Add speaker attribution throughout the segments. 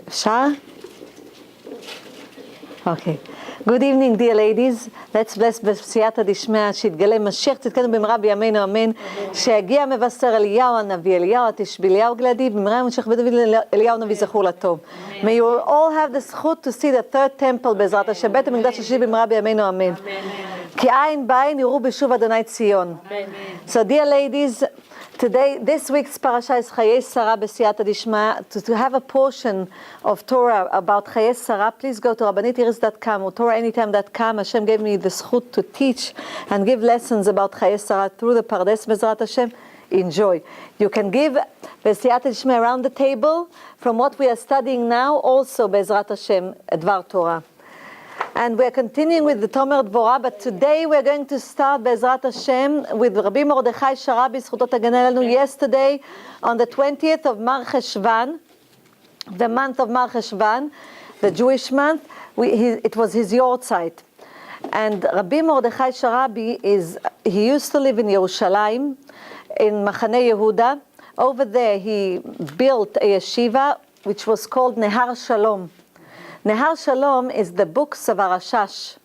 Speaker 1: אפשר? Okay. Good evening, dear ladies. Let's bless בסייעתא דשמיא, שיתגלה משיח צדקנו במהרה בימינו אמן. שיגיע מבשר אליהו הנביא, אליהו התשבי, אליהו גלעדי, במהרה ימשיך בדוד אליהו הנביא זכור לטוב. May you all have the זכות to see the third temple בעזרת השם, בית המקדש השלישי במהרה בימינו אמן. כי עין בעין יראו בשוב אדוני ציון. So dear ladies, today, this week's parasha is Chayei Sarah b'siyata dishma. To have a portion of Torah about Chayei Sarah, please go to Rabbanit or TorahAnytime.com. Hashem gave me the zchut to teach and give lessons about Chayei Sarah through the Pardes Bezrat Hashem. Enjoy. You can give b'siyata dishma around the table from what we are studying now, also Bezrat Hashem, Dvar Torah. And we're continuing with the Tomer Dvorah, but today we're going to start Bezrat Hashem with Rabbi Mordechai Sharabi, Zchutot Haganah Elenu, yesterday on the 20th of Mar Cheshvan, the month of Mar Cheshvan, the Jewish month. It was his Yortzeit. And Rabbi Mordechai Sharabi he used to live in Yerushalayim, in Machane Yehuda. Over there he built a yeshiva which was called Nehar Shalom. Nehar Shalom is the books of Arashash.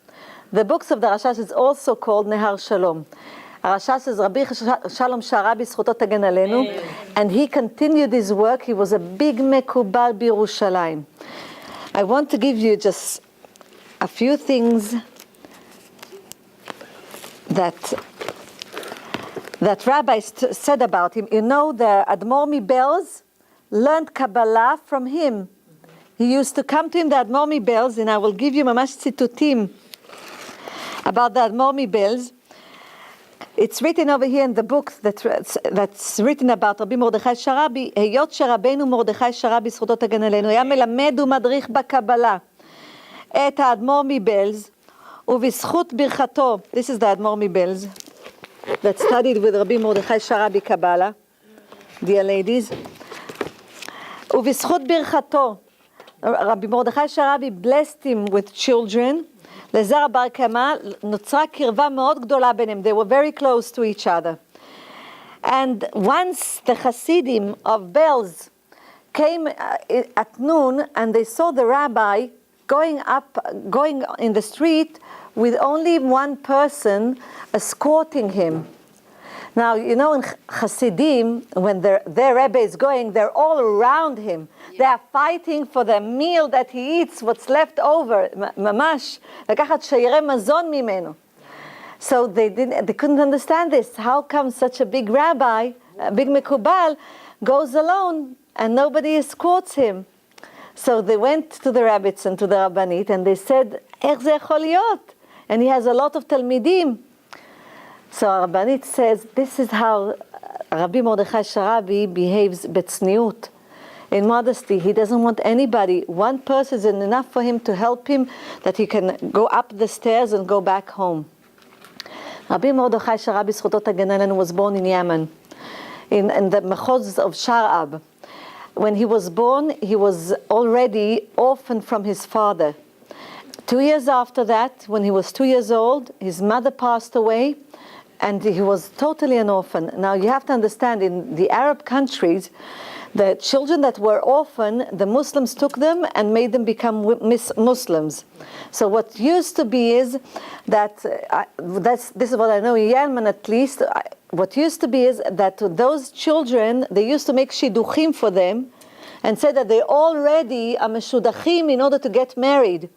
Speaker 1: The books of the Arashash is also called Nehar Shalom. Arashash is Rabbi Shalom Sharabi Zchutot Haganah Elenu, and he continued his work. He was a big mekubal b'Yerushalayim. I want to give you just a few things that rabbis said about him. You know, the Admor MiBelz learned Kabbalah from him. He used to come to him, the Admor MiBelz, and I will give you mamash tzitutim about the Admor MiBelz. It's written over here in the book that's written about Rabbi Mordechai Sharabi, היות שרבנו מרדכי שרבי זכותו תגן עלינו, היה מלמד ומדריך בקבלה את האדמו"ר מבלז, ובזכות ברכתו, this is the Admor MiBelz, that studied with Rabbi Mordechai Sharabi Kabbalah, dear ladies, ובזכות ברכתו, Rabbi Mordechai Sharabi blessed him with children. לזרע בר קמא נוצרה קרבה מאוד גדולה ביניהם. They were very close to each other. And once the Hasidim of Belz came at noon and they saw the rabbi going in the street with only one person escorting him. Now, you know, in Hasidim, when their Rebbe is going, they're all around him. They are fighting for the meal that he eats, what's left over, mamash, לקחת שיירי מזון ממנו. So they couldn't understand this. How come such a big rabbi, a big mekubal, goes alone and nobody escorts him? So they went to the rabbis and to the Rabbanit and they said, איך זה יכול להיות? And he has a lot of talmidim. So Rabbanit says, this is how Rabbi Mordechai Sharabi behaves betzniut, in modesty. He doesn't want anybody. One person is enough for him to help him, that he can go up the stairs and go back home. Rabbi Mordechai Sharabi Zchutot Haganah Elenu was born in Yemen, in the Mechoz of Sharab. When he was born, he was already orphaned from his father. 2 years after that, when he was 2 years old, his mother passed away, and he was totally an orphan. Now you have to understand, in the Arab countries, the children that were orphan, the Muslims took them and made them become Muslims. So what used to be is that, this is what I know in Yemen at least, what used to be is that those children, they used to make shidduchim for them and say that they already are meshudachim in order to get married.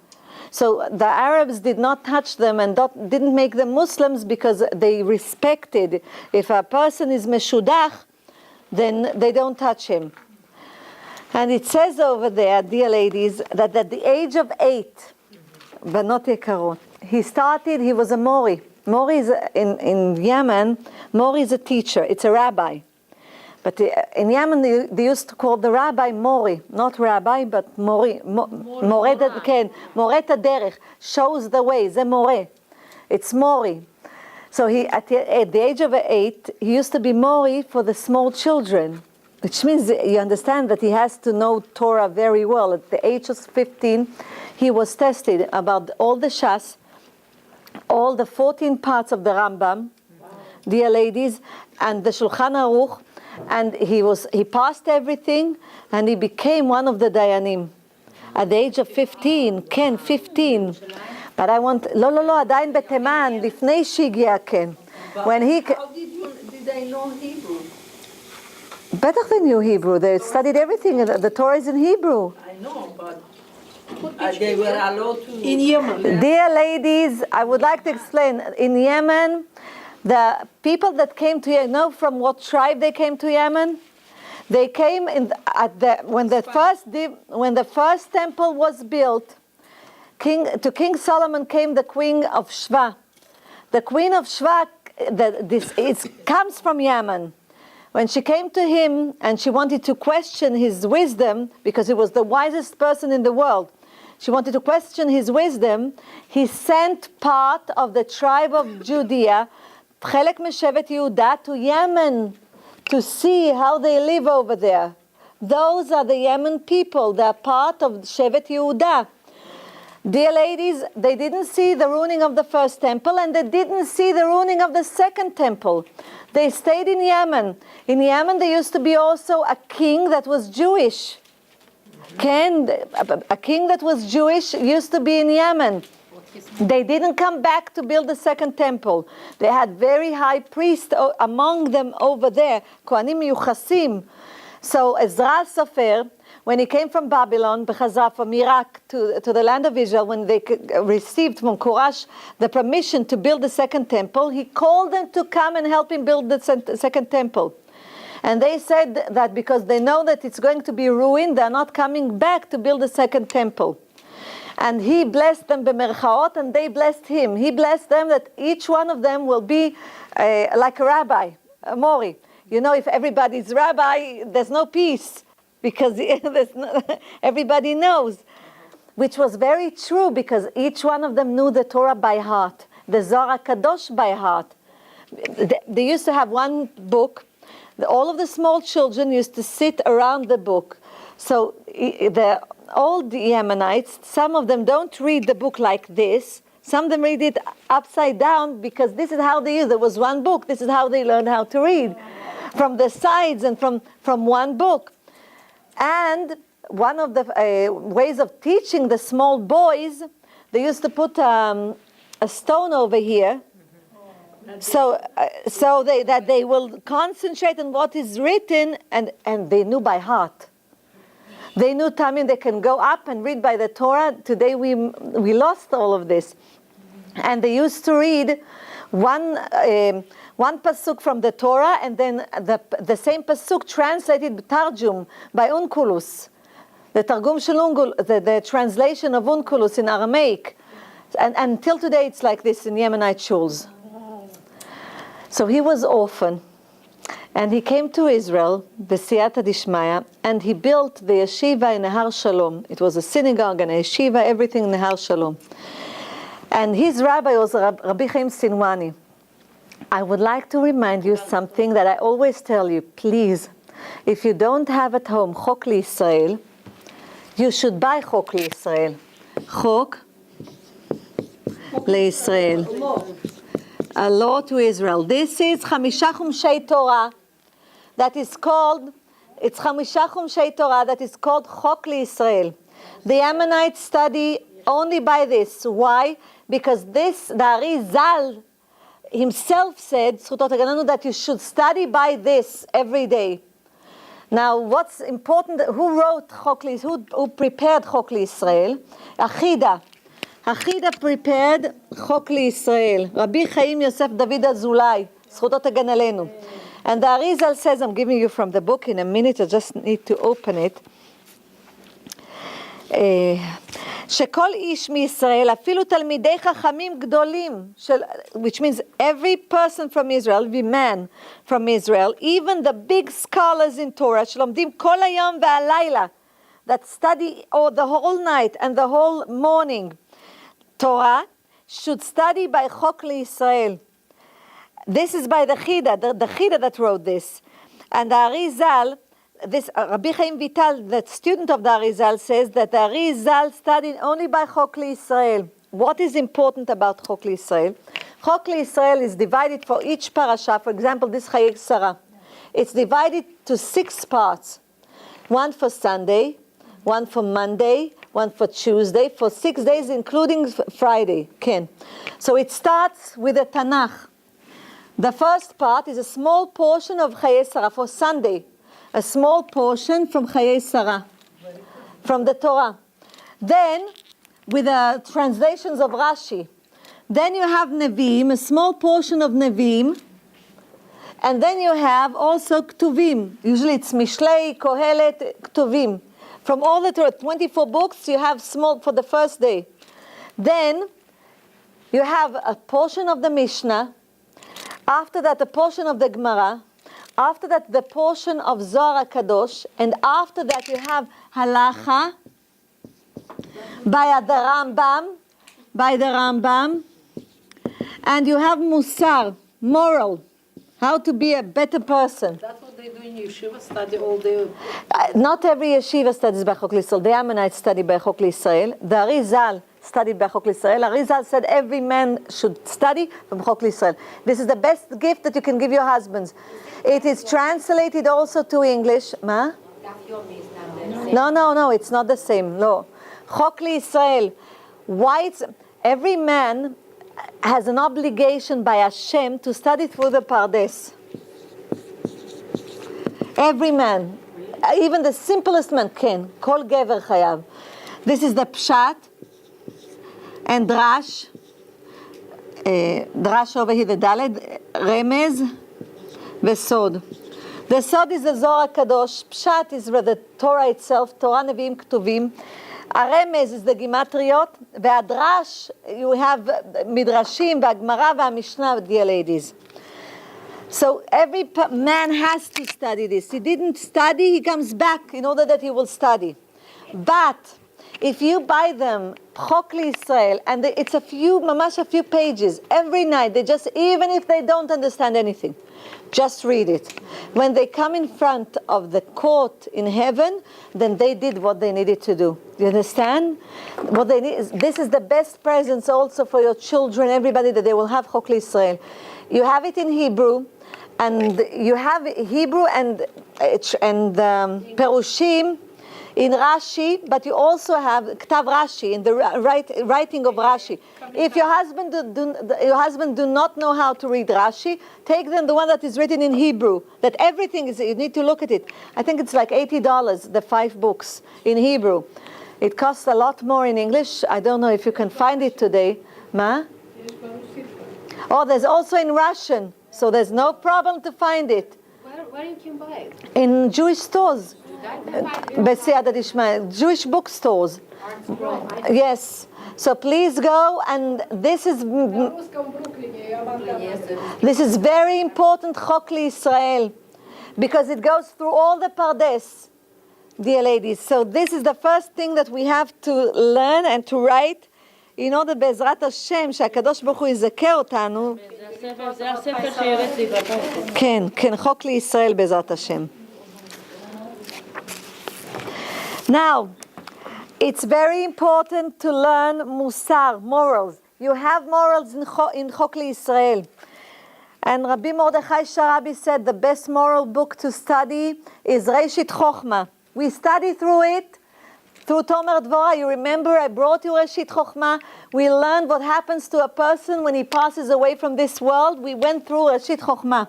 Speaker 1: So the Arabs did not touch them and didn't make them Muslims because they respected, if a person is meshudach, then they don't touch him. And it says over there, dear ladies, that at the age of 8, Banot Yekarot, he was a Mori. Mori is, in Yemen, Mori is a teacher, it's a rabbi. But in Yemen, they used to call the rabbi Mori, not rabbi, but Mori. More derech, shows the way, ze more. It's Mori. So at the age of 8, he used to be Mori for the small children, which means you understand that he has to know Torah very well. At the age of 15, he was tested about all the Shas, all the 14 parts of the Rambam, dear ladies, and the Shulchan Aruch, And he passed everything, and he became one of the Dayanim. At the age of 15, Ken, 15. But I want, לא, עדיין בתימן, לפני שהגיע Ken. When he...
Speaker 2: How did they know Hebrew?
Speaker 1: Better they knew Hebrew. They studied everything. The Torah is in Hebrew.
Speaker 2: I know, but they were allowed to...
Speaker 3: In Yemen.
Speaker 1: Dear ladies, I would like to explain. In Yemen, the people that came to Yemen, know from what tribe they came to Yemen? They came when the first temple was built. To King Solomon came the queen of Sheba. The queen of Sheba, it comes from Yemen. When she came to him and she wanted to question his wisdom, because he was the wisest person in the world, she wanted to question his wisdom, he sent part of the tribe of Judea, חלק משבט יהודה, to Yemen to see how they live over there. Those are the Yemen people. They are part of Shevet Yehuda. Dear ladies, they didn't see the ruining of the first temple, and they didn't see the ruining of the second temple. They stayed in Yemen. In Yemen, there used to be also a king that was Jewish. A king that was Jewish used to be in Yemen. They didn't come back to build the second temple. They had very high priests among them over there, Kohanim Yuchasim. So Ezra Sofer, when he came from Babylon, Bechazra, from Iraq to the land of Israel, when they received from Korash the permission to build the second temple, he called them to come and help him build the second temple. And they said that because they know that it's going to be ruined, they're not coming back to build the second temple. And he blessed them b'merchaot, and they blessed him. He blessed them that each one of them will be like a rabbi, a mori. You know, if everybody's rabbi, there's no peace, because everybody knows. Which was very true, because each one of them knew the Torah by heart, the Zohar Kadosh by heart. They used to have one book. All of the small children used to sit around the book. So the old Yemenites, some of them don't read the book like this. Some of them read it upside down, because this is how they use it. There was one book. This is how they learned how to read, from the sides and from one book. And one of the ways of teaching the small boys, they used to put a stone over here, so that they will concentrate on what is written, and they knew by heart. They knew Tamim, they can go up and read by the Torah. Today we lost all of this. And they used to read one pasuk from the Torah, and then the same pasuk translated Tarjum by Unculus. The Targum shel the translation of Unculus in Aramaic. And until today it's like this in Yemenite shuls. So he was orphan. And he came to Israel, B'siyata Dishmaya, and he built the yeshiva in Nehar Shalom. It was a synagogue and a yeshiva, everything in Nehar Shalom. And his rabbi was Rabbi Chaim Sinwani. I would like to remind you something that I always tell you. Please, if you don't have at home Chok LiYisrael, you should buy Chok LiYisrael. Chok LiYisrael. A law to Israel. This is Chamisha Chumshei Torah. That is called, it's Chamisha Chumshei Torah that is called Chok LiYisrael. The Yemenites study only by this. Why? Because this, the Arizal himself said, that you should study by this every day. Now, what's important, who wrote Chok LiYisrael, who prepared Chok LiYisrael? Achida. Achida prepared Chok LiYisrael. Rabbi Chaim Yosef David Azulai, זכותו תגן עלינו. And the Arizal says, I'm giving you from the book in a minute, I just need to open it. שכל איש מישראל, אפילו תלמידי חכמים גדולים, which means every person from Israel, every man from Israel, even the big scholars in Torah, שלומדים כל היום והלילה, that study the whole night and the whole morning, Torah, should study by Chok LiYisrael. This is by the Chida, the Chida that wrote this. And the Arizal, this Rabbi Chaim Vital, the student of the Arizal, says that the Arizal studied only by Chok LiYisrael. What is important about Chok LiYisrael? Chok LiYisrael is divided for each parasha. For example, this Chayei Sarah. It's divided to 6 parts. One for Sunday, one for Monday, one for Tuesday, for 6 days, including Friday. Ken. So it starts with the Tanakh. The first part is a small portion of Chayei Sarah for Sunday. A small portion from Chayei Sarah, from the Torah. Then, with the translations of Rashi. Then you have Nevi'im, a small portion of Nevi'im. And then you have also Ktuvim. Usually it's Mishlei, Kohelet, Ktuvim. From all the Torah, 24 books, you have small for the first day. Then you have a portion of the Mishnah. After that, a portion of the Gemara. After that, the portion of Zohar Kadosh. And after that, you have Halacha by the Rambam. And you have Musar, moral. How to be a better person.
Speaker 2: That's what they do in yeshiva, study all day.
Speaker 1: Not every yeshiva studies B'Chok L'Yisrael. The Ammonites study B'Chok L'Yisrael. The Arizal studied B'Chok L'Yisrael. Arizal said every man should study B'Chok L'Yisrael. This is the best gift that you can give your husbands. It is translated also to English. Ma? No, it's not the same. No. Chok L'Yisrael. Every man has an obligation by Hashem to study through the Pardes. Every man, even the simplest man can. Kol gever chayav. This is the Pshat and Drash. Drash over here, the Daled, Remez, Vesod. The Sod is the Zohar Kadosh. Pshat is the Torah itself, Torah Nevi'im Ktuvim. הרמז is the gimatriot, והדרש, you have midrashim, והגמרא והמשנה, dear ladies. So every man has to study this. He didn't study, he comes back in order that he will study. But if you buy them, Chok L'Yisrael, and it's mamash a few pages, every night, they just, even if they don't understand anything, just read it. When they come in front of the court in heaven, then they did what they needed to do. You understand? What they need this is the best presents also for your children, everybody, that they will have Chok L'Yisrael. You have it in Hebrew, and you have Hebrew and Perushim in Rashi, but you also have Ktav Rashi, in the writing of Rashi. If your husband do not know how to read Rashi, take them the one that is written in Hebrew. That everything is, you need to look at it. I think it's like $80, the 5 books in Hebrew. It costs a lot more in English. I don't know if you can find it today. Ma? Oh, there's also in Russian, so there's no problem to find it.
Speaker 2: Where you can buy it?
Speaker 1: In Jewish stores. Jewish bookstores. Yes. So please go, and this is very important, Chok L'Yisrael, because it goes through all the Pardes, dear ladies. So this is the first thing that we have to learn and to write, in order בעזרת השם, שהקדוש ברוך הוא יזכה אותנו.
Speaker 2: זה הספר שהראית לי בבוקר.
Speaker 1: כן, חוק לישראל בעזרת השם. Now, it's very important to learn Musar, morals. You have morals in Chok L'Yisrael. And Rabbi Mordechai Sharabi said the best moral book to study is Reishit Chochma. We study through it, through Tomer Dvorah. You remember I brought you Reishit Chochma. We learned what happens to a person when he passes away from this world. We went through Reishit Chochma.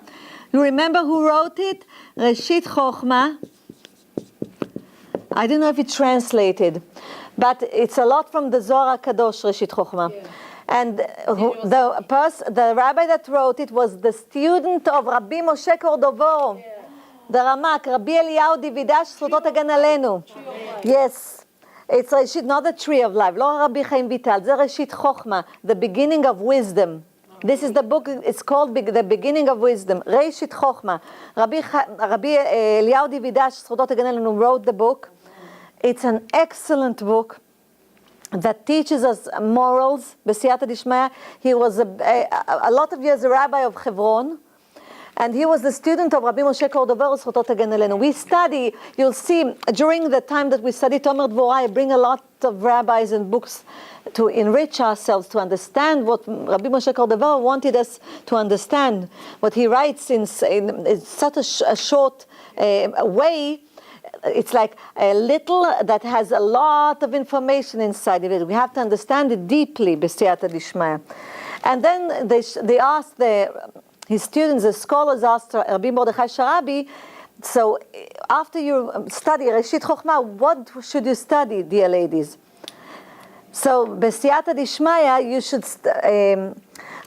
Speaker 1: You remember who wrote it? Reishit Chochma. I don't know if it's translated, but it's a lot from the Zohar Kadosh, Reshit Chochma. Yeah. And the rabbi that wrote it was the student of Rabbi Moshe Cordovero, the Ramak, Rabbi Eliyahu Dividash, Zchuto Tagan Aleinu. Yes, it's Reshit, not the tree of life, לא Rabbi Chaim Vital, זה Reshit Chochma, the beginning of wisdom. This is the book, it's called The Beginning of Wisdom, Reshit Chochma. Rabbi Eliyahu Dividash, Zchuto Tagan Aleinu, wrote the book. It's an excellent book that teaches us morals. B'siyata Dishmaya. He was a lot of years a rabbi of Hebron, And he was the student of Rabbi Moshe Cordovero, זכותו תגן עלינו. We study, you'll see, during the time that we study Tomer Dvorah, I bring a lot of rabbis and books to enrich ourselves, to understand what Rabbi Moshe Cordovero wanted us to understand. What he writes in such a short way, it's like a little that has a lot of information inside of it. We have to understand it deeply, b'siyata dishmaya. And then they asked his students, the scholars asked Rabbi Mordechai Sharabi, so after you study Reshit Chochmah, what should you study, dear ladies? So, b'siyata dishmaya, you should,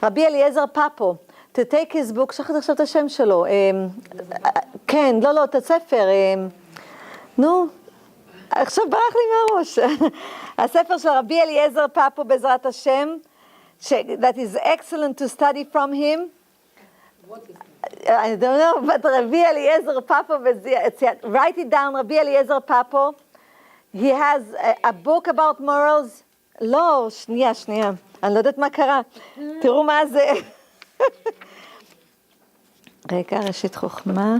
Speaker 1: Rabbi Eliezer Papo, to take his book, שכחתי עכשיו את השם שלו, כן, לא, את הספר, נו, עכשיו ברח לי מהראש. הספר של רבי אליעזר פאפו בעזרת השם, that is excellent to study from him.
Speaker 2: What is it?
Speaker 1: I don't know, but Rabbi Eliezer Papo, write it down, Rabbi Eliezer Papo. He has a book about morals. לא, שנייה, אני לא יודעת מה קרה. תראו מה זה. רגע, ראשית חוכמה.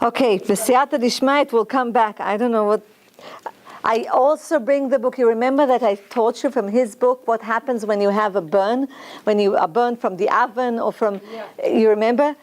Speaker 1: Okay, b'siyata dishmaya, it will come back. I don't know what. I also bring the book. You remember that I taught you from his book what happens when you have a burn, when you are burned from the oven or from. Yeah. You remember?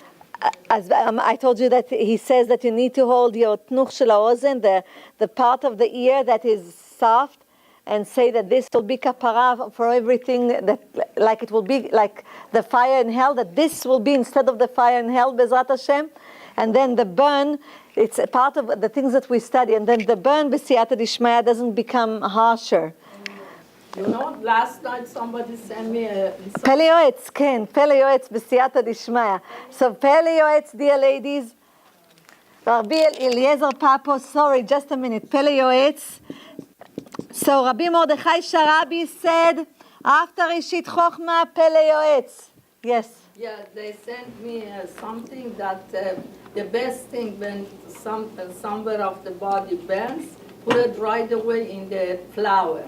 Speaker 1: I told you that he says that you need to hold your tnuch shel haozen, the part of the ear that is soft, and say that this will be kapara for everything, that like it will be like the fire in hell, that this will be instead of the fire in hell, Bezrat Hashem. And then the burn, it's a part of the things that we study, and then the burn b'siyata dishmaya doesn't become harsher.
Speaker 2: You know, last night somebody sent me a...
Speaker 1: Pele Yoetz, ken, Pele Yoetz b'siyata dishmaya. So Pele Yoetz, dear ladies, Rabbi Eliezer Papo, sorry, just a minute, Pele Yoetz. So Rabbi Mordechai Sharabi said, after Reshit Chochmah, Pele Yoetz. Yes.
Speaker 2: Yeah, they sent me something that the best thing when somewhere of the body burns, put it right away in the flour.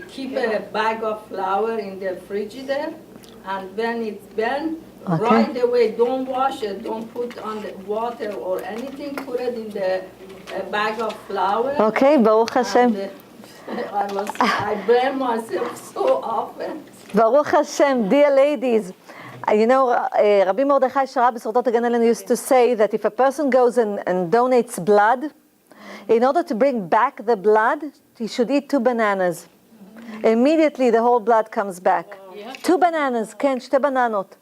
Speaker 2: Keep a bag of flour in the frigidaire, and when it's burnt, right away, don't wash it, don't put on the water or anything, put it in the bag of flour.
Speaker 1: Okay, Baruch Hashem.
Speaker 2: I burn myself so often.
Speaker 1: Baruch Hashem, dear ladies. You know, Rabbi Mordechai Sharabi זכותו תגן עלינו used to say that if a person goes and donates blood, in order to bring back the blood, he should eat 2 bananas. Immediately the whole blood comes back. 2 bananas, כן, 2 בננות.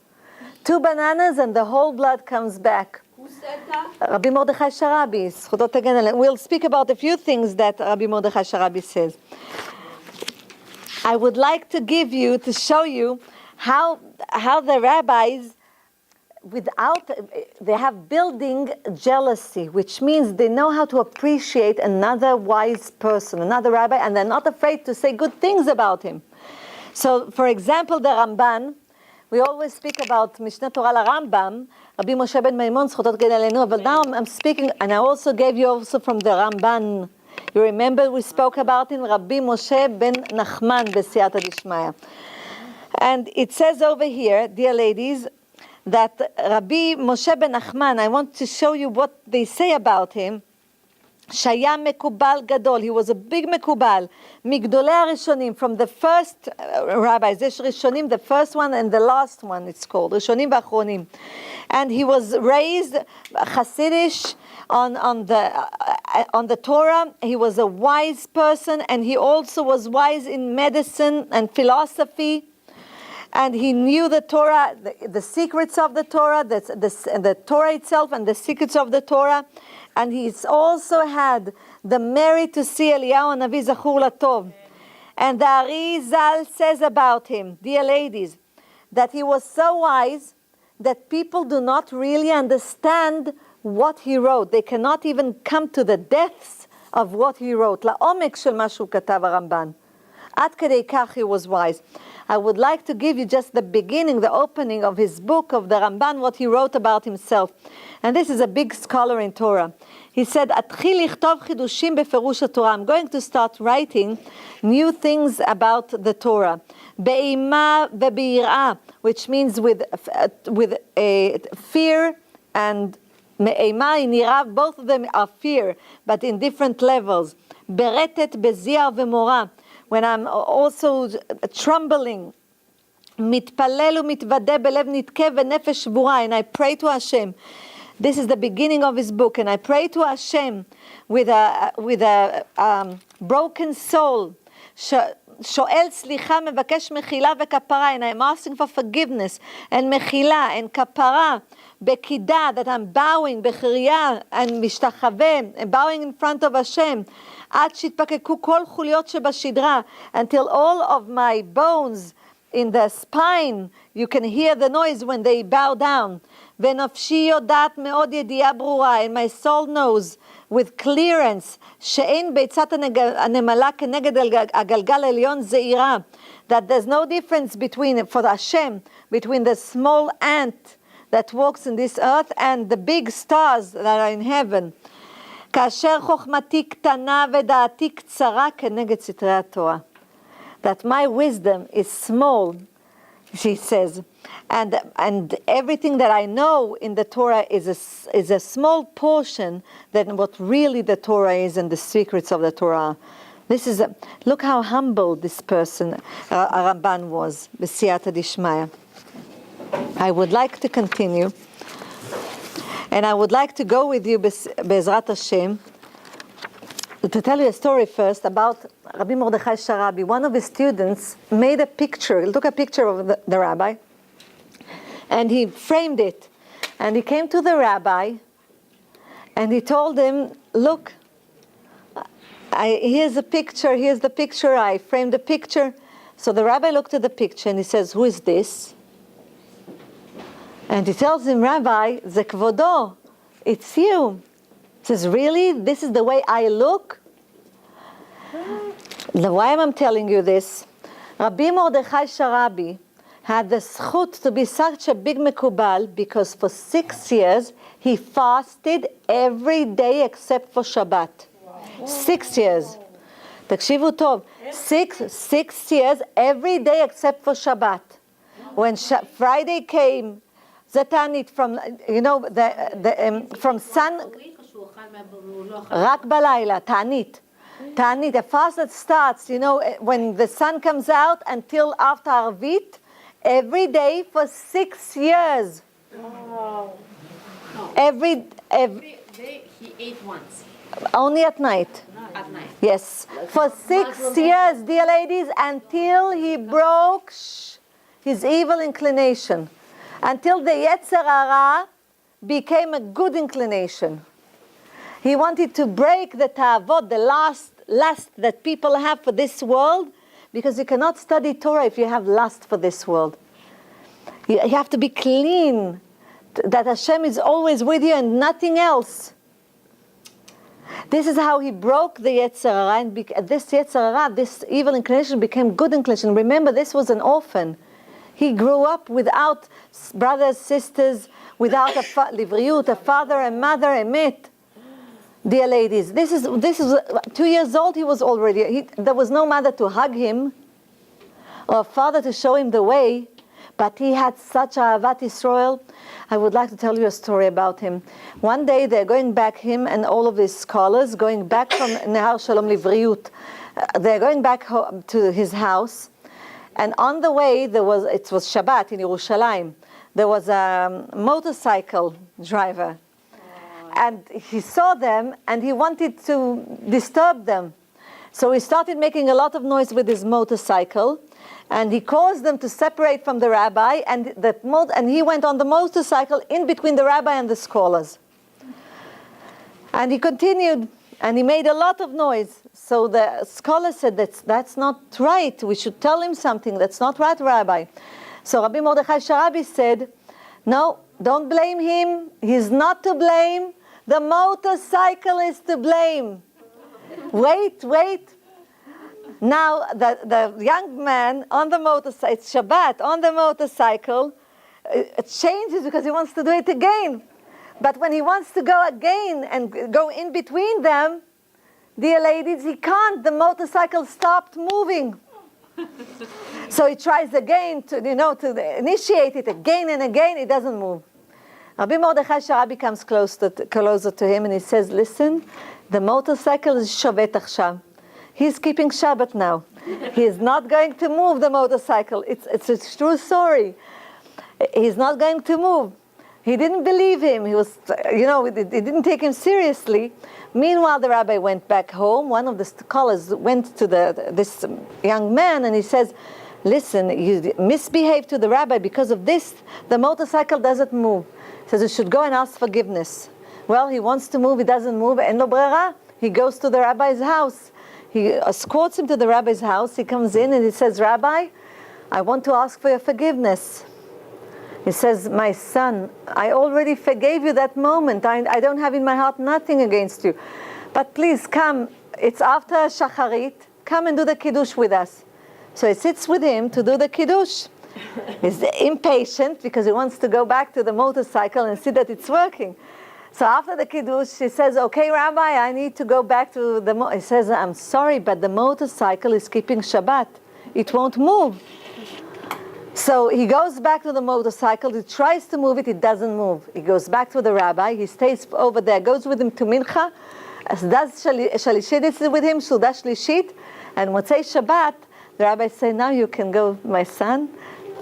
Speaker 1: 2 bananas and the whole blood comes back.
Speaker 2: Who said that?
Speaker 1: Rabbi Mordechai Sharabi, זכותו תגן עלינו. We'll speak about a few things that Rabbi Mordechai Sharabi says. I would like to show you how the rabbis, they have building jealousy, which means they know how to appreciate another wise person, another rabbi, and they're not afraid to say good things about him. So, for example, the Ramban, we always speak about Mishnah Torah LaRambam, Rabbi Moshe ben Maimon, זכותו תגן עלינו, but now I'm speaking, and I also gave you also from the Ramban. You remember we spoke about him, Rabbi Moshe ben Nachman b'siyata dishmaya. And it says over here, dear ladies, that Rabbi Moshe ben Nachman, I want to show you what they say about him. Shaya mekubal gadol, he was a big mekubal. Migdolei harishonim, from the first rabbis, there's rishonim, the first one and the last one, it's called, rishonim v'achronim. And he was raised Hasidish on the Torah. He was a wise person, and he also was wise in medicine and philosophy. And he knew the Torah, the secrets of the Torah, the Torah itself and the secrets of the Torah. And he's also had the merit to see Eliyahu Navi Zachur Latov. And the Arizal says about him, dear ladies, that he was so wise that people do not really understand what he wrote. They cannot even come to the depths of what he wrote. לעומק של מה שהוא כתב הרמב"ן. עד כדי כך he was wise. I would like to give you just the beginning, the opening of his book, of the Ramban, what he wrote about himself. And this is a big scholar in Torah. He said, אתחיל לכתוב חידושים בפירוש התורה. I'm going to start writing new things about the Torah. באימה וביראה, which means with fear and מאימה and יראה, both of them are fear, but in different levels. ברטט, בזיע ומורא, when I'm also trembling, מתפלל ומתוודה בלב נתקה ונפש שבורה, and I pray to Hashem. This is the beginning of his book, and I pray to Hashem with a broken soul. שואל סליחה, מבקש מחילה וכפרה, and I'm asking for forgiveness and מחילה and כפרה, בקידה, that I'm bowing, בחירייה and משתחווה, and bowing in front of Hashem, עד שיתפקקו כל חוליות שבשדרה, until all of my bones in the spine, you can hear the noise when they bow down. ונפשי יודעת מאוד ידיעה ברורה, and my soul knows with clearance, שאין ביצת הנמלה כנגד הגלגל העליון זעירה, that there's no difference between, for Hashem, between the small ant that walks in this earth and the big stars that are in heaven. כאשר חוכמתי קטנה ודעתי קצרה כנגד סתרי התורה. That my wisdom is small, she says, and everything that I know in the Torah is a small portion than what really the Torah is and the secrets of the Torah. This is look how humble this person, Ramban, was. B'siyata dishmaya. I would like to continue, and I would like to go with you, Be'ezrat Hashem, to tell you a story first about Rabbi Mordechai Sharabi. One of his students made a picture, took a picture of the rabbi, and he framed it. And he came to the rabbi, and he told him, look, here's the picture, I framed the picture. So the rabbi looked at the picture, and he says, who is this? And he tells him, Rabbi, ze kvodo, it's you. He says, really? This is the way I look? Why am I telling you this? Rabbi Mordechai Sharabi had the zchut to be such a big mekubal because for 6 years he fasted every day except for Shabbat. Wow. 6 years. תקשיבו טוב. 6 years every day except for Shabbat. When Friday came, the Tanit from, from sun, רק בלילה, תענית. Ta'anit, a fast that starts, when the sun comes out until after Arvit, every day for 6 years.
Speaker 3: Wow.
Speaker 1: Every
Speaker 3: day he ate once.
Speaker 1: Only at night.
Speaker 3: At night.
Speaker 1: Yes. For 6 years, dear ladies, until he broke his evil inclination. Until the Yetzer Hara became a good inclination. He wanted to break the ta'avot, the lust that people have for this world, because you cannot study Torah if you have lust for this world. You have to be clean, that Hashem is always with you and nothing else. This is how he broke the Yetzer Hara, and this Yetzer Hara, this evil inclination became good inclination. Remember, this was an orphan. He grew up without brothers, sisters, without a father, a mother, emet. Dear ladies, this is 2 years old. He was already. There was no mother to hug him, or a father to show him the way. But he had such ahavat Yisrael. I would like to tell you a story about him. One day they're going back, him and all of his scholars, going back from Nehar Shalom Livriyut. They're going back home to his house, and on the way it was Shabbat in Yerushalayim. There was a motorcycle driver. And he saw them, and he wanted to disturb them. So he started making a lot of noise with his motorcycle, and he caused them to separate from the rabbi, and he went on the motorcycle in between the rabbi and the scholars. And he continued, and he made a lot of noise. So the scholar said, that's not right. We should tell him something. That's not right, Rabbi. So Rabbi Mordechai Sharabi said, no, don't blame him. He's not to blame. The motorcycle is to blame. Wait. Now the young man on the motorcycle, it's Shabbat, on the motorcycle, it changes because he wants to do it again. But when he wants to go again and go in between them, dear ladies, he can't. The motorcycle stopped moving. So he tries again to initiate it again and again. It doesn't move. Rabbi Mordechai Sharabi comes closer to him and he says, listen, the motorcycle is shovet achshav. He's keeping Shabbat now. He is not going to move the motorcycle. It's a true story. He's not going to move. He didn't believe him. He was, it didn't take him seriously. Meanwhile, the rabbi went back home. One of the scholars went to this young man and he says, listen, you misbehaved to the rabbi because of this. The motorcycle doesn't move. He says, you should go and ask forgiveness. Well, he wants to move. He doesn't move. En lo brera. He goes to the rabbi's house. He escorts him to the rabbi's house. He comes in and he says, Rabbi, I want to ask for your forgiveness. He says, my son, I already forgave you that moment. I don't have in my heart nothing against you. But please come. It's after Shacharit. Come and do the Kiddush with us. So he sits with him to do the Kiddush. He's impatient because he wants to go back to the motorcycle and see that it's working. So after the Kiddush, he says, okay, Rabbi, I need to go back to the He says, I'm sorry, but the motorcycle is keeping Shabbat. It won't move. So he goes back to the motorcycle. He tries to move it. It doesn't move. He goes back to the rabbi. He stays over there, goes with him to Mincha, does Shalishit with him, Sudah Shlishit, and Motzei Shabbat, the rabbi says, now you can go, my son.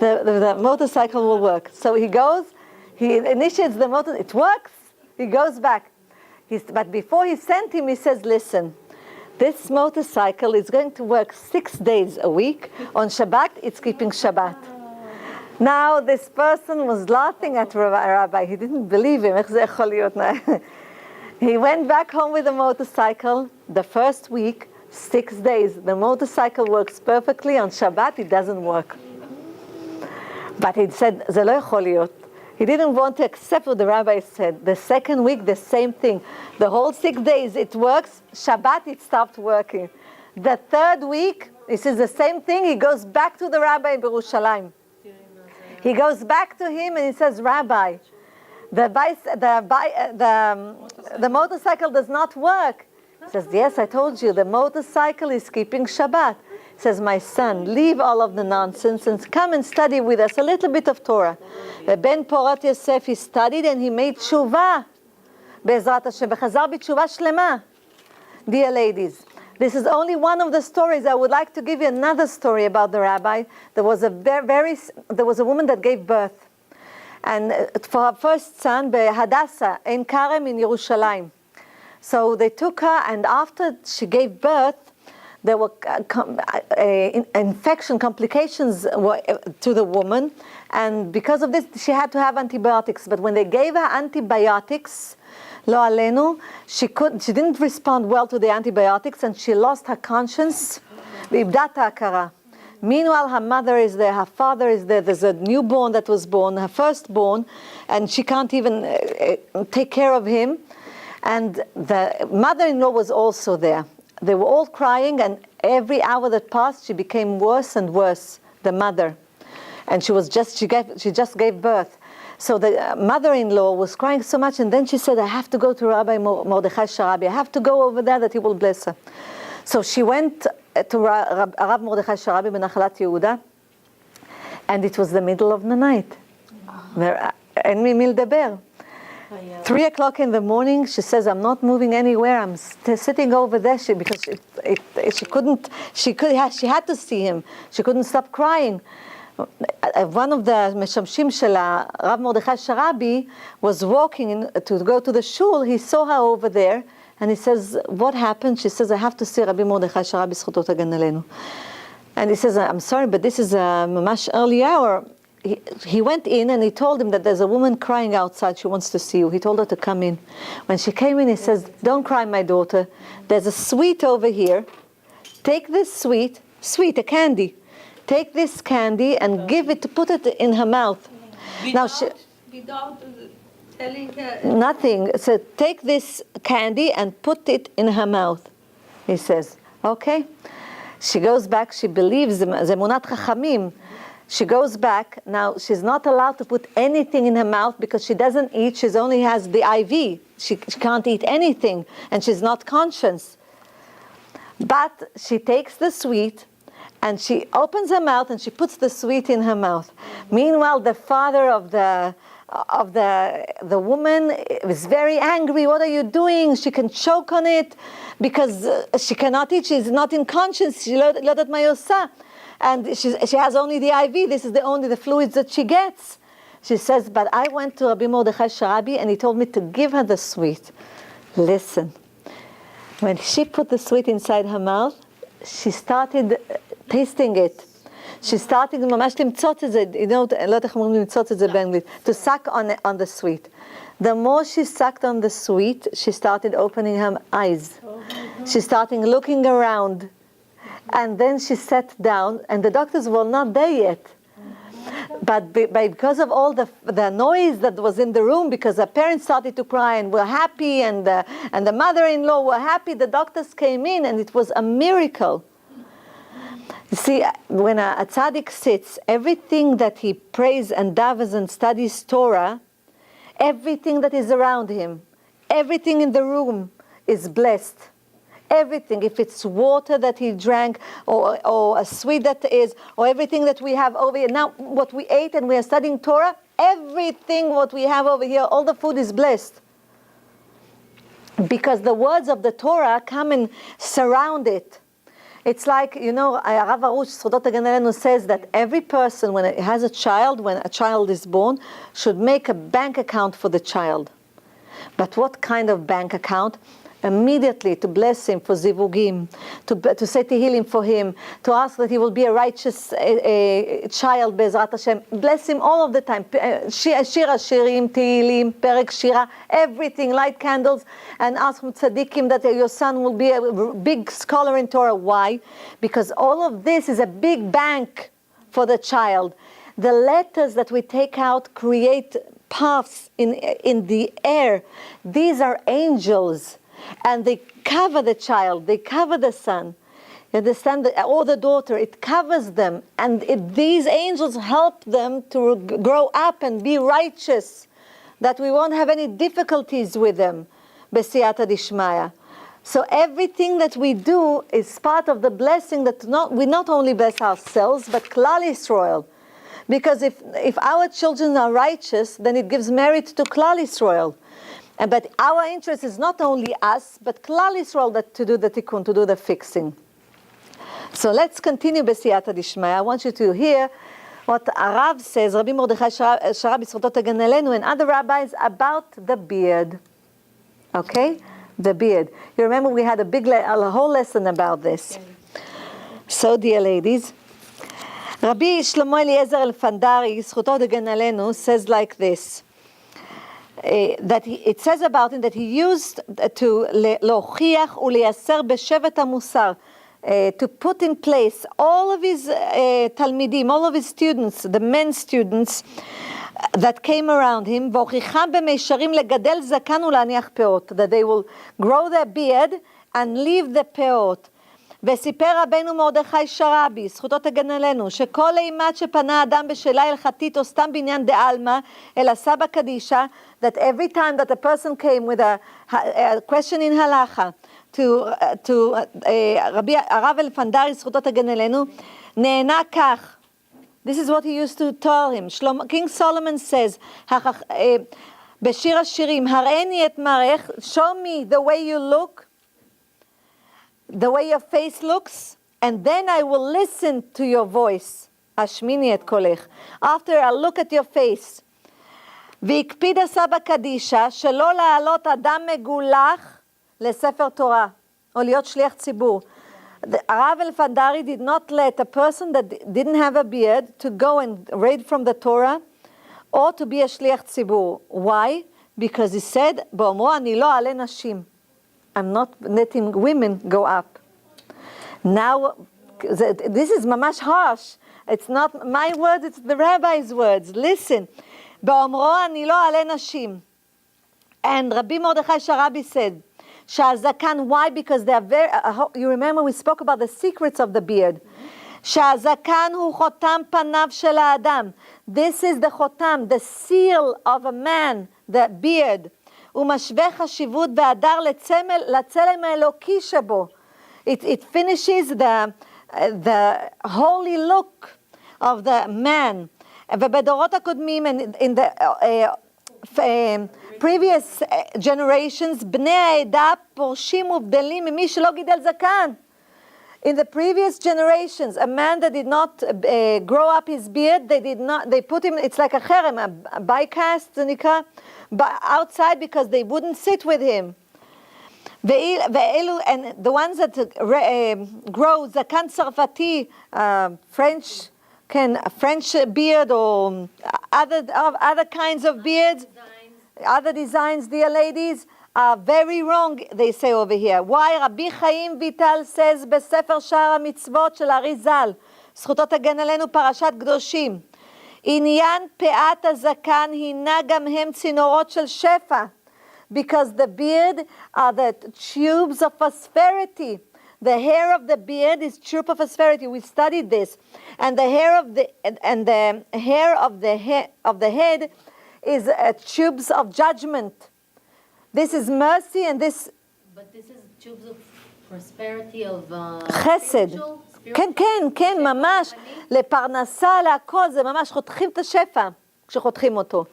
Speaker 1: The motorcycle will work. So he goes, he initiates the motor. It works. He goes back. But before he sent him, he says, listen, this motorcycle is going to work 6 days a week. On Shabbat, it's keeping Shabbat. Now, this person was laughing at Rabbi. He didn't believe him. He went back home with the motorcycle. The first week, 6 days. The motorcycle works perfectly. On Shabbat, it doesn't work. But he said, "Ze lo yachol liot." He didn't want to accept what the rabbi said. The second week, the same thing. The whole 6 days, it works. Shabbat, it stopped working. The third week, he says the same thing. He goes back to the rabbi in Yerushalayim. He goes back to him and he says, Rabbi, the motorcycle does not work. He says, yes, I told you, the motorcycle is keeping Shabbat. He says, my son, leave all of the nonsense and come and study with us a little bit of Torah. Ben Porat Yosef, he studied and he made tshuva. Be'ezrat Hashem, v'chazar b'tshuva shlema. Dear ladies, this is only one of the stories. I would like to give you another story about the rabbi. There was a woman that gave birth. And for her first son, Hadassah, in Karem in Yerushalayim. So they took her, and after she gave birth, there were infection complications to the woman, and because of this, she had to have antibiotics. But when they gave her antibiotics, lo alenu, she didn't respond well to the antibiotics, and she lost her conscience. Ibdat ha'akara. Meanwhile, her mother is there, her father is there. There's a newborn that was born, her firstborn, and she can't even take care of him. And the mother-in-law was also there. They were all crying, and every hour that passed, she became worse and worse, the mother. And she just gave birth. So the mother-in-law was crying so much, and then she said, I have to go to Rabbi Mordechai Sharabi. I have to go over there that he will bless her. So she went to Rav Mordechai Sharabi Benachalat Yehuda, and it was the middle of the night. En mi mildeber. 3 o'clock in the morning, she says, I'm not moving anywhere. I'm sitting over there because she had to see him. She couldn't stop crying. One of the Meshamshim Shela, Rav Mordechai Sharabi, was walking to go to the shul. He saw her over there, and he says, what happened? She says, I have to see Rabbi Mordechai Sharabi Zchuto Tagan Aleinu. And he says, I'm sorry, but this is a mamash early hour. He went in and he told him that there's a woman crying outside. She wants to see you. He told her to come in. When she came in, he says, don't cry, my daughter. There's a sweet over here. Take this sweet, a candy. Take this candy and put it in her mouth.
Speaker 2: Without telling her?
Speaker 1: Nothing. So take this candy and put it in her mouth. He says, okay. She goes back, she believes, זה אמונת חכמים. She goes back, now she's not allowed to put anything in her mouth because she doesn't eat, she only has the IV. She can't eat anything, and she's not conscious. But she takes the sweet, and she opens her mouth, and she puts the sweet in her mouth. Meanwhile, the father of the woman is very angry. What are you doing? She can choke on it because she cannot eat. She's not in conscience. She לא יודעת מה היא עושה. And she has only the IV. This is the fluids that she gets. She says, but I went to Rabbi Mordechai Sharabi and he told me to give her the sweet. Listen. When she put the sweet inside her mouth, she started tasting it. She started ממש למצוץ את זה, you know, לא יודעת איך אומרים למצוץ את זה באנגלית, to suck on the sweet. The more she sucked on the sweet, she started opening her eyes. She started looking around. And then she sat down, and the doctors were not there yet. But because of all the noise that was in the room, because the parents started to cry and were happy, and the mother-in-law were happy, the doctors came in, and it was a miracle. You see, when a tzaddik sits, everything that he prays and davens and studies Torah, everything that is around him, everything in the room is blessed. Everything, if it's water that he drank, or a sweet that is, or everything that we have over here. Now, what we ate and we are studying Torah, everything what we have over here, all the food is blessed. Because the words of the Torah come and surround it. It's like, you know, Rav Arush, Sodot HaGen says that every person, when it has a child, when a child is born, should make a bank account for the child. But what kind of bank account? Immediately to bless him for zivugim, to say tehillim for him, to ask that he will be a righteous child, Be'ezrat Hashem. Bless him all of the time. Shira shirim, tehillim, perek shira, everything, light candles, and ask from tzaddikim that your son will be a big scholar in Torah. Why? Because all of this is a big bank for the child. The letters that we take out create paths in the air. These are angels. And they cover the child, they cover the son, you understand, or the daughter, it covers them. And these angels help them to grow up and be righteous, that we won't have any difficulties with them. B'siyata dishmaya. So everything that we do is part of the blessing that we not only bless ourselves, but Klal Yisrael. Because if our children are righteous, then it gives merit to Klal Yisrael. But our interest is not only us, but Klal Yisrael to do the tikkun, to do the fixing. So let's continue b'siyata dishmaya. I want you to hear what Arav says, Rabbi Mordechai Sharabi Sodot HaGen and other rabbis about the beard. Okay? The beard. You remember we had a whole lesson about this. So, dear ladies, Rabbi Shlomo Eliezer Elfandari, Zchuto D'Gen Aleinu, says like this. It says about him that he used to להוכיח ולייסר בשבט המוסר, to put in place all of his תלמידים, all of his students, the men students that came around him, והוכיחם במישרים לגדל זקן ולהניח פאות, that they will grow their beard and leave the פאות. וסיפר רבנו מרדכי שרבי, זכותו תגן עלינו, שכל אימת שפנה אדם בשאלה הלכתית או סתם בעניין דעלמא, אל הסבא קדישא, that every time that a person came with a question in halacha to רבי הרב אלפנדרי, זכותו תגן עלינו, נענה כך. This is what he used to tell him. King Solomon says, בשיר השירים, הראיני את מראך, show me the way you look, the way your face looks, and then I will listen to your voice. השמיני את קולך. After I look at your face. והקפיד הסבא קדישא שלא להעלות אדם מגולח לספר תורה, או להיות שליח ציבור. Rav Elfandari did not let a person that didn't have a beard to go and read from the Torah, or to be a shliach tzibur. Why? Because he said, באומרו אני לא אעלה נשים. I'm not letting women go up. Now, this is mamash harsh. It's not my words, it's the rabbi's words. Listen. באומרו אני לא אעלה נשים. And Rabbi Mordechai Sharabi said, שהזקן, why? Because they are very, you remember we spoke about the secrets of the beard. שהזקן הוא חותם פניו של האדם. This is the חותם, the seal of a man, the beard. הוא משווה חשיבות והדר לצלם האלוקי שבו. It finishes the holy look of the man. ובדורות הקודמים, in the previous generations, בני העדה פורשים מובדלים ממי שלא גידל זקן. In the previous generations, a man that did not grow up his beard, they put him, it's like a cherem, a bycast, זה נקרא, outside because they wouldn't sit with him. And the ones that grow זקן צרפתי, French beard or other kinds of beards, other designs, dear ladies, are very wrong, they say over here. Why? Rabbi Chaim Vital says בספר שער המצוות של ארי ז"ל, זכותו תגן עלינו, פרשת קדושים, עניין פאת הזקן הינה גם הם צינורות של שפע, because the beard are the tubes of prosperity. The hair of the beard is tube of prosperity. We studied this, and the hair of the head is tubes of judgment. This is mercy, and this.
Speaker 4: But this is tubes of prosperity of
Speaker 1: חסד. כן, ממש. לפרנסה, להכל, זה ממש חותכים את השפע כשחותכים אותו.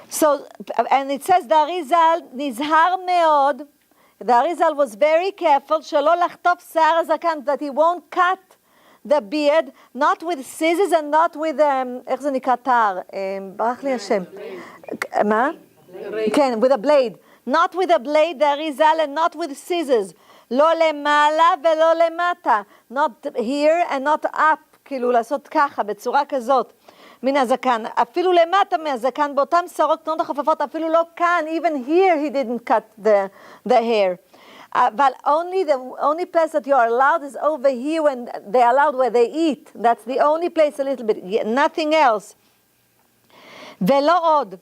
Speaker 1: So, and it says, the Arizal נזהר מאוד, the Arizal was very careful שלא לחטוף שיער הזקן, that he won't cut the beard, not with scissors and not with, איך זה נקרא תער? ברח לי השם. מה? כן, with a blade. Not with a blade, the Arizal, and not with scissors. לא למעלה ולא למטה. Not here and not up, כאילו לעשות ככה, בצורה כזאת. מן הזקן. אפילו למטה מהזקן, באותם שערות קטנות החפפות, אפילו לא כאן. Even here he didn't cut the hair. But the only place that you are allowed is over here when they are allowed where they eat. That's the only place a little bit. Nothing else. ולא עוד.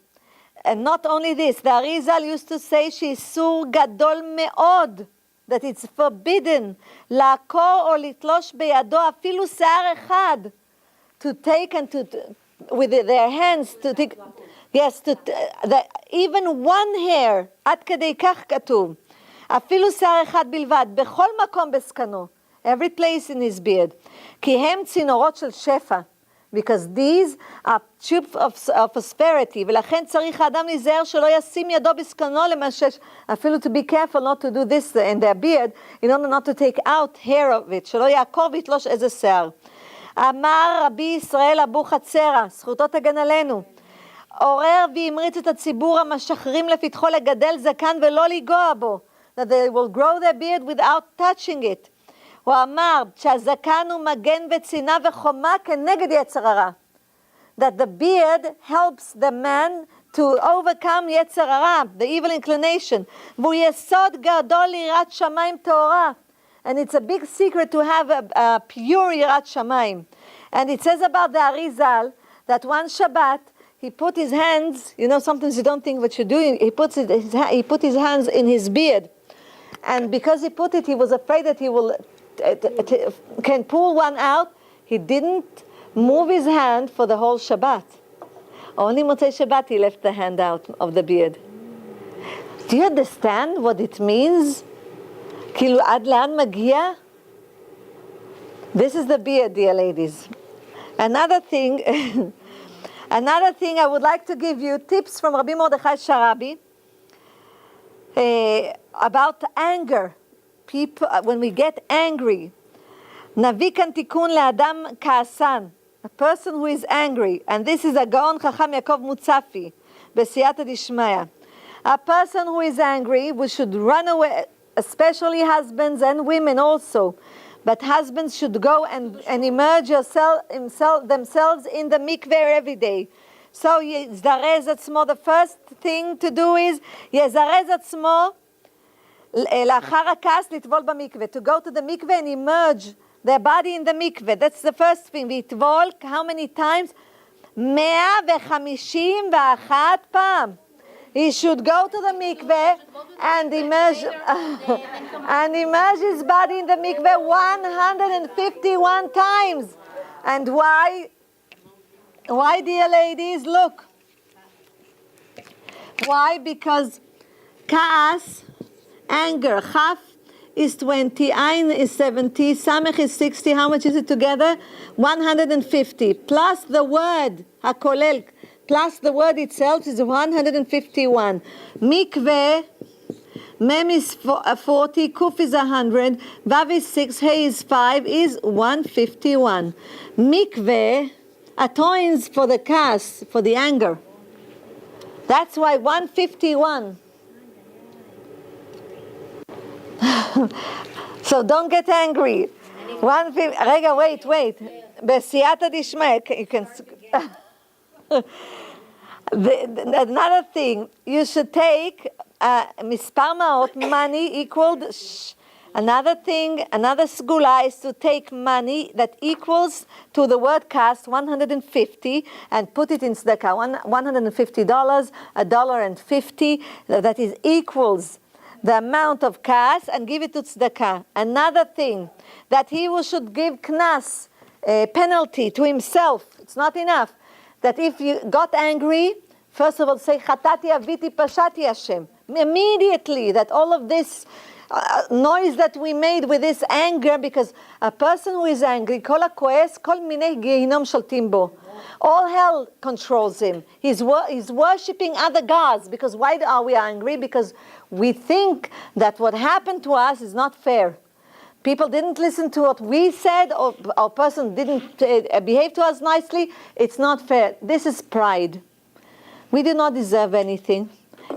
Speaker 1: And not only this, the Arizal used to say שאיסור גדול מאוד, that it's forbidden, לעקור או לתלוש בידו אפילו שיער אחד, to take and to with their hands to take, yes, even one hair, עד כדי כך כתוב, אפילו שיער אחד בלבד, בכל מקום בזקנו, every place in his beard, כי הם צינורות של שפע, because these are tubes of prosperity, ולכן צריך האדם להיזהר שלא ישים ידו בזקנו למשש, אפילו to be careful not to do this in their beard, in order not to take out hair of it, שלא יעקור ויתלוש איזה שיער. אמר רבי ישראל אבו חצרה, זכותו תגן עלינו, עורר והמריץ את הציבור המשחררים לפתחו לגדל זקן ולא לגוע בו, that they will grow their beard without touching it. הוא אמר שהזקן הוא מגן וצינה וחומה כנגד יצר הרע. That the beard helps the man to overcome יצר הרע, the evil inclination. והוא יסוד גדול ליראת שמיים טהורה. And it's a big secret to have a pure yirat shamayim. And it says about the Arizal that one Shabbat he put his hands. You know, sometimes you don't think what you're doing. He put his hands in his beard, and because he put it, he was afraid that he will can pull one out. He didn't move his hand for the whole Shabbat. Only Motzei Shabbat he left the hand out of the beard. Do you understand what it means? כאילו עד לאן מגיע? This is the beard, dear ladies. Another thing I would like to give you tips from Rabbi Mordechai Sharabi about anger. People, when we get angry, נביא כאן תיקון לאדם כעסן, a person who is angry, and this is הגאון חכם יעקב מוצפי, בסייעתא דשמיא. A person who is angry, we should run away, especially husbands and women also. But husbands should go and immerse themselves in the mikveh every day. So יזרז עצמו, the first thing to do is, יזרז עצמו, לאחר הכעס לטבול במקווה. To go to the mikveh and immerse their body in the mikveh. That's the first thing. לטבול, how many times? 151 פעם. He should go to the mikveh and immerse his body in the mikveh 151 times. And why? Why, dear ladies? Look. Why? Because Ka'as, anger, Chaf is 20, Ain is 70, Samech is 60. How much is it together? 150. Plus the word, HaKolel, plus the word itself is 151. Mikveh, Mem is 40, Kuf is 100, Vav is 6, Hey is 5, is 151. Mikveh atones for the Ka'as, for the anger. That's why 151. So don't get angry. 150. Rega, wait. Besiyata dishmeh, you can. Another thing, you should take mispar ma'ot, money equaled. Another thing, another segula is to take money that equals to the word cast 150 and put it in tzedakah. $150, $1.50, that is equals the amount of cast, and give it to tzedakah. Another thing, that he should give knas, a penalty to himself. It's not enough. That if you got angry, first of all say, Chatati aviti pashati Hashem. Immediately, that all of this noise that we made with this anger, because a person who is angry, kol hakoes, kol minei gehinom sholtim bo. All hell controls him. He's worshipping other gods. Because why are we angry? Because we think that what happened to us is not fair. People didn't listen to what we said, or our person didn't behave to us nicely. It's not fair. This is pride. We do not deserve anything.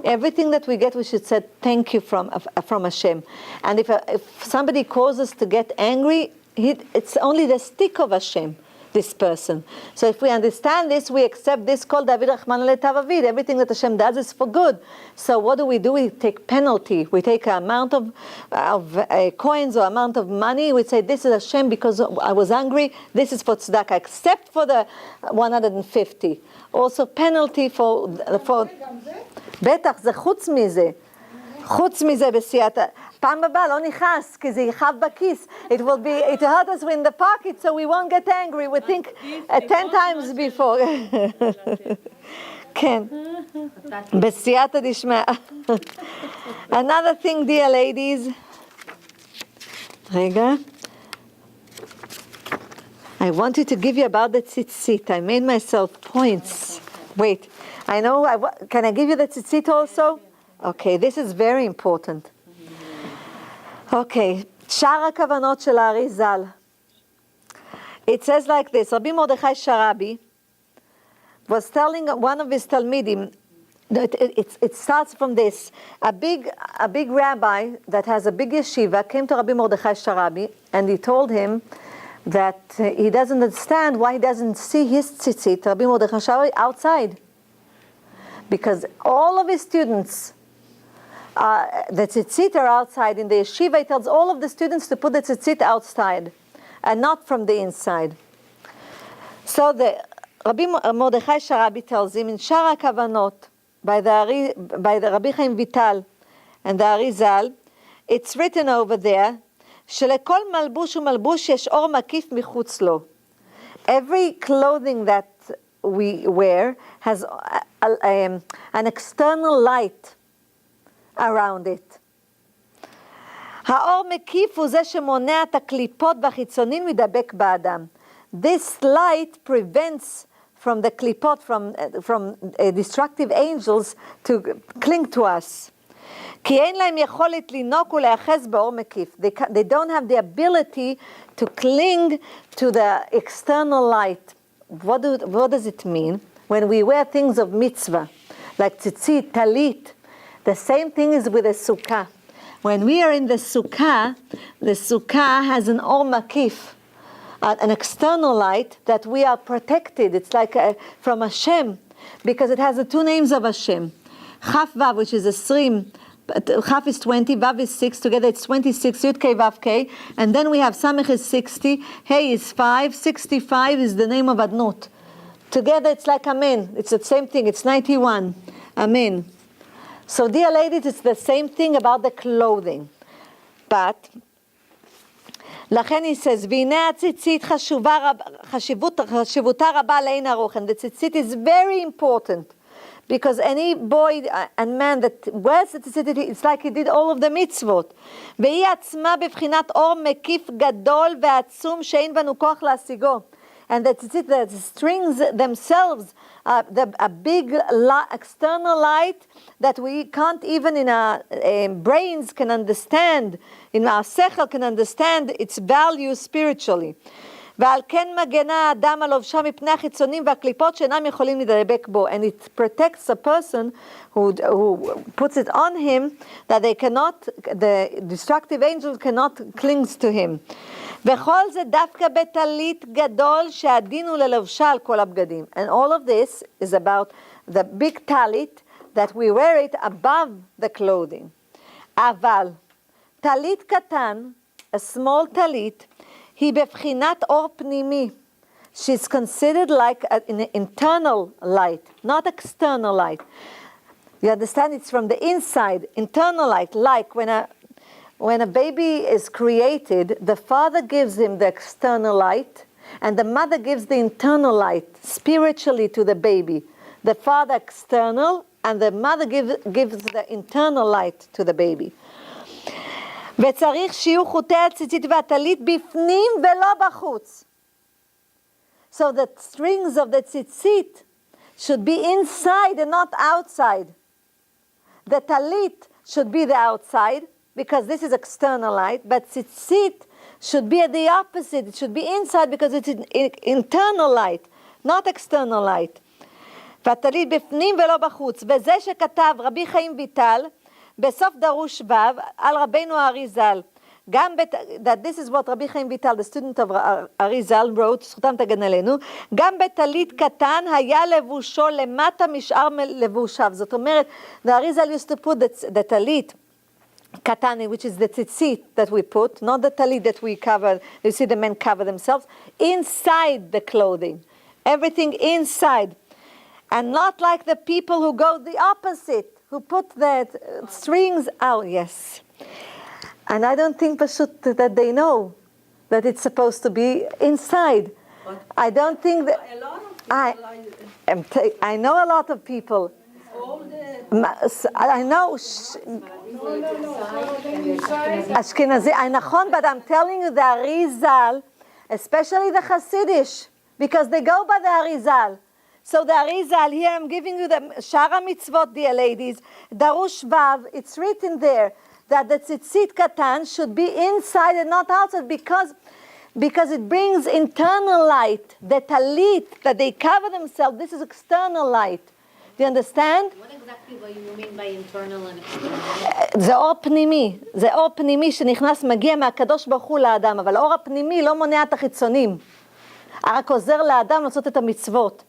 Speaker 1: Everything that we get, we should say thank you from Hashem. And if somebody causes us to get angry, it's only the stick of Hashem, this person. So if we understand this, we accept this called David Rachman Letavavid. Everything that Hashem does is for good. So what do? We take penalty. We take an amount of coins or amount of money. We say this is Hashem because I was angry. This is for tzedakah, except for the 150. Also penalty for בטח, זה חוץ מזה. חוץ מזה בסייעתא. פעם הבאה לא נכנס, כי זה יכאב בכיס. It hurt us in the pocket, so we won't get angry. We think 10 times before. כן. בסייעתא דשמיא. Another thing, dear ladies. רגע. I wanted to give you about the tzitzit. I made myself points. Wait. I know, can I give you the tzitzit also? Okay, this is very important. Okay, שאר הכוונות של האריזל. It says like this, Rabbi Mordechai Sharabi was telling one of his Talmidim, it starts from this, a big rabbi that has a big yeshiva came to Rabbi Mordechai Sharabi and he told him that he doesn't understand why he doesn't see his tzitzit, Rabbi Mordechai Sharabi, outside. Because all of his students, the tzitzit are outside. In the yeshiva, he tells all of the students to put the tzitzit outside and not from the inside. So the Rabbi Mordechai Sharabi tells him in Shara Kavanot by the Rabbi Chaim Vital and the Arizal, it's written over there, שלכל מלבוש ומלבוש יש אור מקיף מחוץ לו. Every clothing that we wear has an external light around it. האור מקיף הוא זה שמונע את הקליפות והחיצונים מדבק באדם. This light prevents from the klipot, from destructive angels to cling to us. כי אין להם יכולת לינוק ולהיאחז באור מקיף. They don't have the ability to cling to the external light. What does it mean? When we wear things of mitzvah, like tzitzit, talit, the same thing is with a sukkah. When we are in the sukkah has an or makif, an external light that we are protected. It's like from Hashem, because it has the two names of Hashem. Chaf Vav, which is a srim, Chaf is 20, Vav is 6, together it's 26, Yud Kei Vav Kei, and then we have Samech is 60, Hey is 5, 65 is the name of Adnut. Together it's like Amen, it's the same thing, it's 91, Amen. So dear ladies, it's the same thing about the clothing. But, לכן he says, והנה הציצית חשיבותה רבה לאין ערוך. And the tzitzit is very important. Because any boy and man that wears the tzitzit, it's like he did all of the mitzvot. והיא עצמה בבחינת אור מקיף גדול ועצום שאין בנו כוח להשיגו. And the tzitzit, the strings themselves, a big external light that we can't even in our brains can understand, in our sechel can understand its value spiritually. ועל כן מגנה האדם על לובשו מפני החיצונים והקליפות שאינם יכולים לדבק בו. And it protects a person who puts it on him that they cannot, the destructive angels cannot cling to him. וכל זה דווקא בטלית גדול שהדין הוא ללבשה על כל הבגדים. And all of this is about the big talit that we wear it above the clothing. אבל טלית קטן, a small טלית, היא בבחינת אור פנימי. She's considered like an internal light, not external light. You understand? It's from the inside, internal light. Like when a baby is created, the father gives him the external light, and the mother gives the internal light spiritually to the baby. The father external, and the mother gives the internal light to the baby. וצריך שיהיו חוטי הציצית והטלית בפנים ולא בחוץ. So the strings of the tzitzit should be inside and not outside. The talit should be the outside, because this is external light, but tzitzit should be at the opposite. It should be inside because it's internal light, not external light. והטלית בפנים ולא בחוץ. וזה שכתב רבי חיים ויטל, בסוף דרוש ו' על רבנו האריזל. that this is what רבי חיים ויטל, the student of האריזל, wrote, זכותם תגן עלינו, גם בטלית קטן היה לבושו למטה משאר לבושיו. זאת אומרת, the האריזל used to put the טלית קטן, which is the tzitzit that we put, not the talit that we cover. You see the men cover themselves, inside the clothing. Everything inside. And not like the people who go the opposite, who put the strings out. Yes. And I don't think Pashut that they know that it's supposed to be inside. I don't think that...
Speaker 2: A lot of people
Speaker 1: I know a lot of people.
Speaker 2: all the
Speaker 1: I know... Ashkenazi, נכון, but I'm telling you the Arizal, especially the Hasidish, because they go by the Arizal. So the Arizal, here I'm giving you the Shara Mitzvot, dear ladies, Darush Vav, it's written there that the tzitzit katan should be inside and not outside because it brings internal light. The talit, that they cover themselves, this is external light. Do you understand?
Speaker 4: What exactly do you mean by internal and external?
Speaker 1: זה אור פנימי, זה אור פנימי שנכנס, מגיע מהקדוש ברוך הוא לאדם, אבל האור הפנימי לא מונע את החיצונים, רק עוזר לאדם לעשות את המצוות.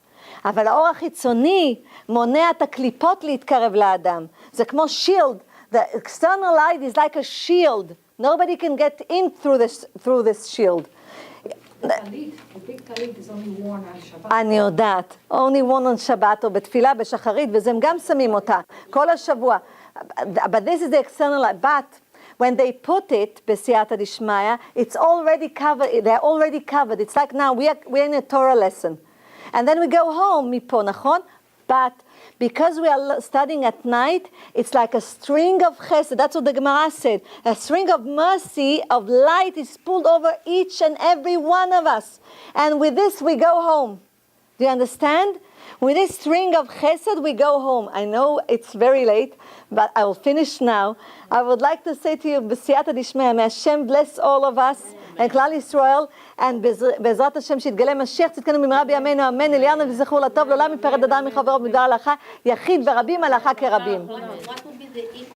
Speaker 1: אבל האור החיצוני מונע את הקליפות להתקרב לאדם. זה כמו shield. The external light is like a shield. Nobody can get in through this shield.
Speaker 5: The big talit is only worn on Shabbat.
Speaker 1: אני יודעת. only worn on שבת או בתפילה בשחרית, וזה הם גם שמים אותה כל השבוע. But this is the external light. But when they put it בסייעתא דשמיא, it's already covered. They're already covered. It's like now we're in a Torah lesson. And then we go home, מפה, נכון? But because we are studying at night, it's like a string of chesed. That's what the Gemara said. A string of mercy, of light is pulled over each and every one of us. And with this, we go home. Do you understand? With this string of chesed, we go home. I know it's very late, but I will finish now. I would like to say to you, b'siyata dishmei, may Hashem bless all of us, and Klal Yisrael, and בעזרת השם שיתגלה משיח צדקנו במהרה בימינו אמן. אלינו וזכור לטוב לעולם מפרד אדם מחברו בדבר הלכה יחיד ורבים הלכה כרבים.
Speaker 4: What would be the